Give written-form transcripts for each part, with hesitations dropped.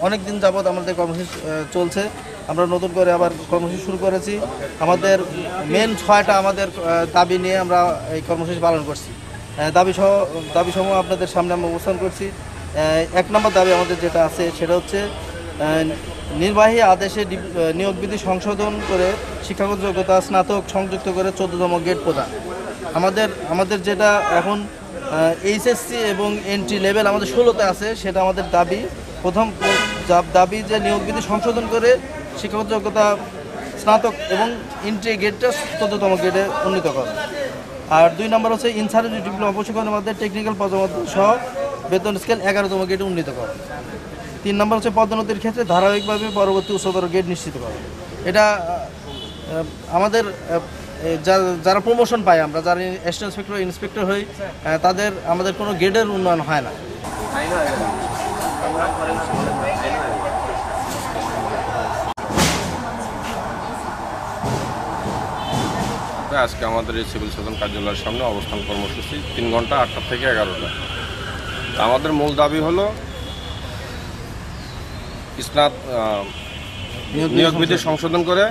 অনেক দিন যাবৎ আমাদের কর্মসূচি চলছে। আমরা নতুন করে আবার কর্মসূচি শুরু করেছি। আমাদের মেন 6টা আমাদের দাবি নিয়ে আমরা এই কর্মসূচি পালন করছি। দাবিসমূহ আপনাদের সামনে আমরা উপস্থাপন করছি। 1 নম্বর দাবি আমাদের যেটা আছে সেটা হচ্ছে নির্বাহী আদেশে নিয়োগ বিধি সংশোধন করে শিক্ষাগত যোগ্যতা স্নাতক সংযুক্ত করে 14তম গ্রেড প্রদান। আমাদের যেটা এখন এইচএসসি এবং এন্ট্রি লেভেল আমাদের 16তে আছে, সেটা আমাদের দাবি। প্রথম দাবি যে নিয়োগ বিধি সংশোধন করে শিক্ষাগত যোগ্যতা স্নাতক এবং এন্ট্রি গ্রেডটা 14তম গ্রেডে উন্নীত করা। আর 2 নম্বর হচ্ছে ইন সার্ভিস ডিপ্লোমা প্রশিক্ষণের মধ্যে টেকনিক্যাল পদমর্যাদা সহ বেতন স্কেল 11তম গ্রেডে উন্নীত করা। 3 নম্বর হচ্ছে পদোন্নতির ক্ষেত্রে ধারাবাহিকভাবে পরবর্তী উচ্চতর গ্রেড নিশ্চিত করা। এটা আমাদের যারা প্রমোশন পায়, আমরা যারা অ্যাসিস্ট্যান্ট ইন্সপেক্টর হই, আমাদের কোনো গ্রেডের উন্নয়ন হয় না। আজকে আমাদের এই সিভিল সার্জন কার্যালয়ের সামনে অবস্থান কর্মসূচি 3 ঘন্টা 8টা থেকে 11টা। আমাদের মূল দাবি হলো নিয়োগ বিধি সংশোধন করে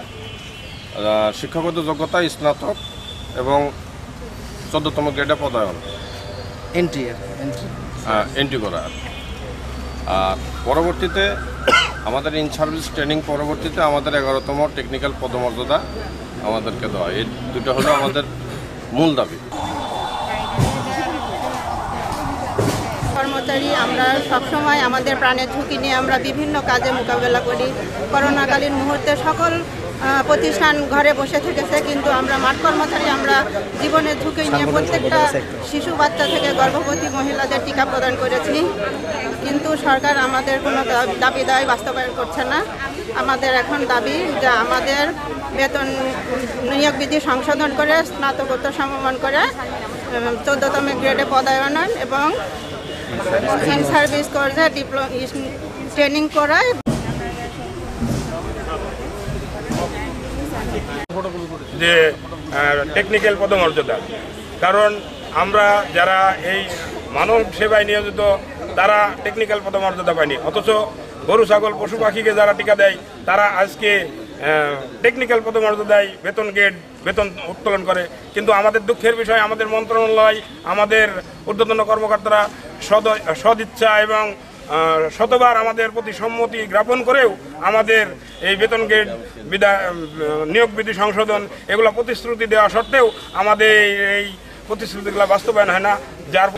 শিক্ষাগত যোগ্যতা স্নাতক এবং 14তম গ্রেডে পদায়ন এন্ট্রি করা। আর পরবর্তীতে আমাদের ইন সার্ভিস ট্রেনিং পরবর্তীতে আমাদের 11তম টেকনিক্যাল পদমর্যাদা আমাদেরকে দেওয়া। এই দুটো হলো আমাদের মূল দাবি। কর্মচারী আমরা সবসময় আমাদের প্রাণের ঝুঁকি নিয়ে আমরা বিভিন্ন কাজে মোকাবেলা করি। করোনাকালীন মুহূর্তে সকল প্রতিষ্ঠান ঘরে বসে থেকেছে, কিন্তু আমরা মাঠ কর্মচারী আমরা জীবনের ঝুঁকি নিয়ে প্রত্যেকটা শিশু বাচ্চা থেকে গর্ভবতী মহিলাদের টিকা প্রদান করেছি। কিন্তু সরকার আমাদের কোনো দাবি বাস্তবায়ন করছে না। আমাদের এখন দাবি যে আমাদের বেতন নিয়োগ বিধি সংশোধন করে স্নাতকোত্তর সমমান করে 14তম গ্রেডে পদায়ন এবং ইন সার্ভিস কোর্সে ট্রেনিং করায়। যে টেকনিক্যাল পদমর্যাদা, কারণ আমরা যারা এই মানব সেবায় নিয়োজিত তারা টেকনিক্যাল পদমর্যাদা পায়নি, অথচ গরু ছাগল পশু পাখিকে যারা টিকা দেয় তারা আজকে টেকনিক্যাল পদমর্যাদায় বেতন উত্তোলন করে। কিন্তু আমাদের দুঃখের বিষয়, আমাদের মন্ত্রণালয়, আমাদের ঊর্ধ্বতন কর্মকর্তারা সদিচ্ছা এবং শতবার আমাদের প্রতি সম্মতি জ্ঞাপন করেও আমাদের এই বেতন গ্রেড নিয়োগ বিধি সংশোধন এগুলো প্রতিশ্রুতি দেওয়া সত্ত্বেও আমাদের এই প্রতিশ্রুতিগুলো বাস্তবায়ন হয় না, যার